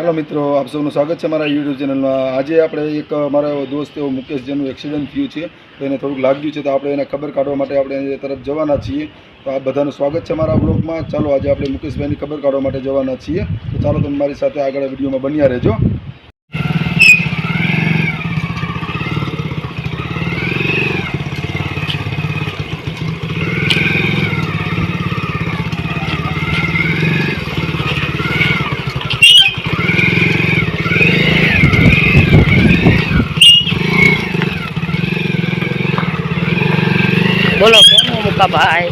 Hello मित्रों, आप सबનું સ્વાગત છે મારા યુટ્યુબ ચેનલમાં। આજે આપણે એક મારા દોસ્ત એવો મુકેશ જેનું એક્સિડન્ટ થયું છે, તો એને થોડુંક લાગ્યું છે, તો આપણે એને ખબર કાઢવા માટે આપણે એ તરફ જવાના છીએ। તો આ બધાનું સ્વાગત છે મારા બ્લોગમાં। ચાલો આજે આપણે મુકેશભાઈની ખબર કાઢવા માટે જવાના છીએ, તો ચાલો તમે મારી સાથે આગળ વિડીયોમાં બન્યા રહેજો। बोलो क्या मुका भाई,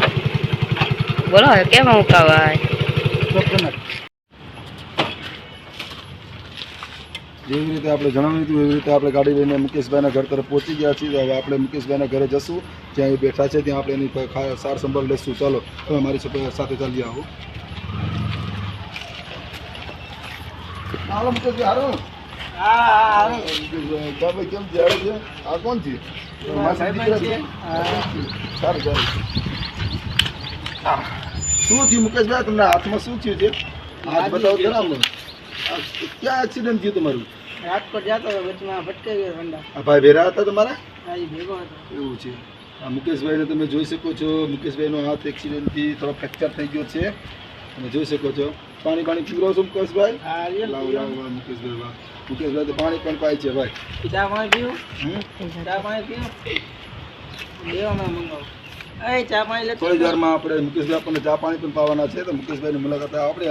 बोलो क्या मुका भाई। જેવી રીતે આપણે જણાવ્યું હતું એવી રીતે આપણે ગાડી લઈને મુકેશભાઈના ઘર તરફ પહોંચી ગયા છીએ। હવે આપણે મુકેશભાઈના ઘરે જશું, જ્યાં એ બેઠા છે ત્યાં આપણે એની સાર સંભાળ લેશું। ચાલો તમે મારી સાથે ચાલી આવો। હાલો મુકેશભાઈ, હારો। હા ભાઈ, કેમ છે? આ કોણ છે? સારું સારું। શું થયું મુકેશભાઈ? તમને હાથમાં શું થયું છે? હાથ બતાવો જરા। ક્યાં એક્સિડન્ટ થયું તમારું? રાજકોટ જતો હતો, વચમાં ભટકાઈ ગયો ઠંડા। આ ભાઈ ભેરા હતા તમારા? હા, એ ભેગો હતો। એવું છે। આ મુકેશભાઈને તમે જોઈ શકો છો, મુકેશભાઈનો હાથ એક્સિડન્ટથી થોડો ફ્રેક્ચર થઈ ગયો છે, તમે જોઈ શકો છો। પાણી પીવડાવો છો મુકેશભાઈ? લાવો લાવો મુકેશભાઈ, વાહ મુકેશભાઈ તો પાણી પણ પાય છે ભાઈ। ચા પાણી પીવું? ચા પાણી પીવું? દેવામાં મંગાવો। એ ચા પાણી લે। થોડી વારમાં આપણે મુકેશભાઈ આપણને ચા પાણી પણ પાવાના છે, તો મુકેશભાઈની મુલાકાત આપણે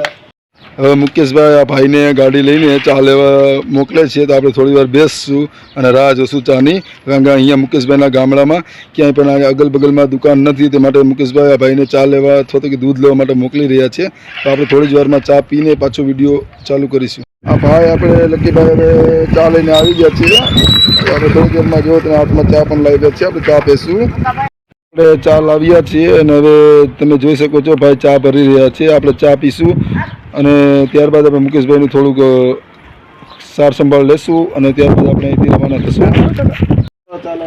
હવે મુકેશભાઈ આ ભાઈને ગાડી લઈને ચા લેવા મોકલે છે, તો આપણે થોડી વાર બેસશું અને રાહ જોશું ચાની। કારણ કે અહીંયા મુકેશભાઈના ગામડામાં ક્યાંય પણ અગલ બગલમાં દુકાન નથી, તે માટે મુકેશભાઈ આ ભાઈને ચા લેવા અથવા તો કે દૂધ લેવા માટે મોકલી રહ્યા છે। તો આપણે થોડી જ વારમાં ચા પીને પાછો વિડીયો ચાલુ કરીશું। આ ભાઈ આપણે લકીભાઈ હવે ચા લઈને આવી ગયા છીએ। આપણે થોડી દેરમાં જો તમે હાથમાં ચા પણ લાવી ગયા છે, આપણે ચા પીશું। આપણે ચા લાવ્યા છીએ અને હવે તમે જોઈ શકો છો ભાઈ ચા ભરી રહ્યા છે। આપણે ચા પીશું અને ત્યારબાદ આપણે મુકેશભાઈનું થોડુંક સાર સંભાળ લેશું અને ત્યારબાદ આપણે અહીંથી રવાના થશું। ચાલો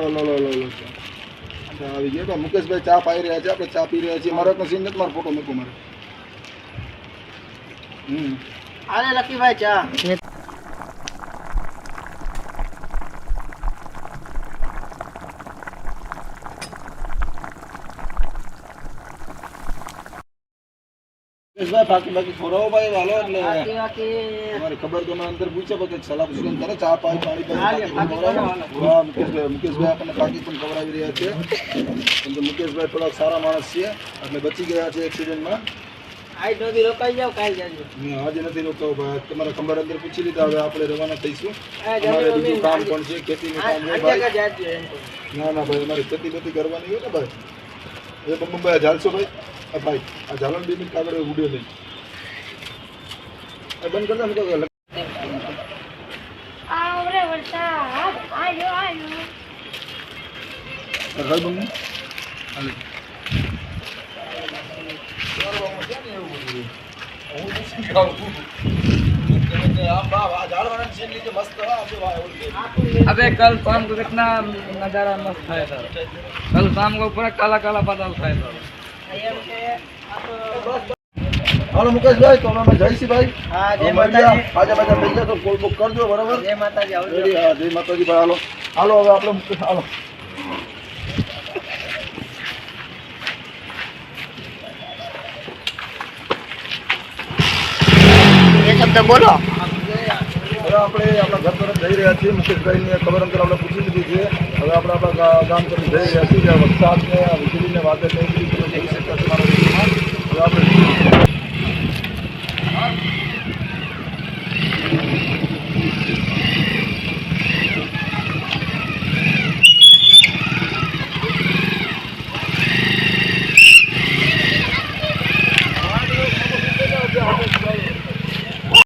આવી ગયા મુકેશભાઈ ચા પાઈ રહ્યા છે, આપણે ચા પી રહ્યા છીએ। મારો સીન નથી, મારો ફોટો મૂકો મારે। આલે લકીભાઈ ચા। બાકી ખોરાવો ભાઈ વાલો એટલે તમારી ખબર તો અંદર પૂછે પછી સલાહ પૂછીને કરે ચા પાણી મુકેશભાઈ આપણને બાકી પણ ખવડાવી રહ્યા છે। કેમ કે મુકેશભાઈ થોડાક સારા માણસ છે, એટલે બચી ગયા છે એક્સિડન્ટમાં। રોકાઈ જાવ, કાલ જાજો। આજે નથી રોકાવ ભાઈ, તમારા ખબર અંદર પૂછી લીધા। હવે આપણે રવાના થઈશું, અમારે બીજું કામ પણ છે, ખેતીનું કામ છે ભાઈ। ના ભાઈ, અમારે ખેતી બેતી કરવાની હોય ને ભાઈ। એ બંબાઈ ઝાલશો ભાઈ? ભાઈ આ ઝાલણ 2 મિનિટ આગળ ઉડ્યો નહીં, બંધ કરતા ને अबे कल शाम को कितना नज़ारा मस्त है सर। कल शाम को पूरा काला काला बादल था सर। હાલો મુકેશભાઈ, તો અમે જઈશી ભાઈ। હા, જય માતાજી। આજે બધા થઈ ગયા તો કોલ બુક કરજો, બરાબર? જય માતાજી, આવજો। હા, જય માતાજી ભાઈ। હાલો હાલો હવે આપણે હાલો ये शब्द बोलो। હવે આપણે આપણા ઘર તરફ જઈ રહ્યા છીએ। મુકેશભાઈને ખબર અંતર આપણે પૂછી લીધી છે। હવે આપણે આપણા ગામ તરફ જઈ રહ્યા છીએ, જ્યાં વરસાદ ને વીજળીને વાદળ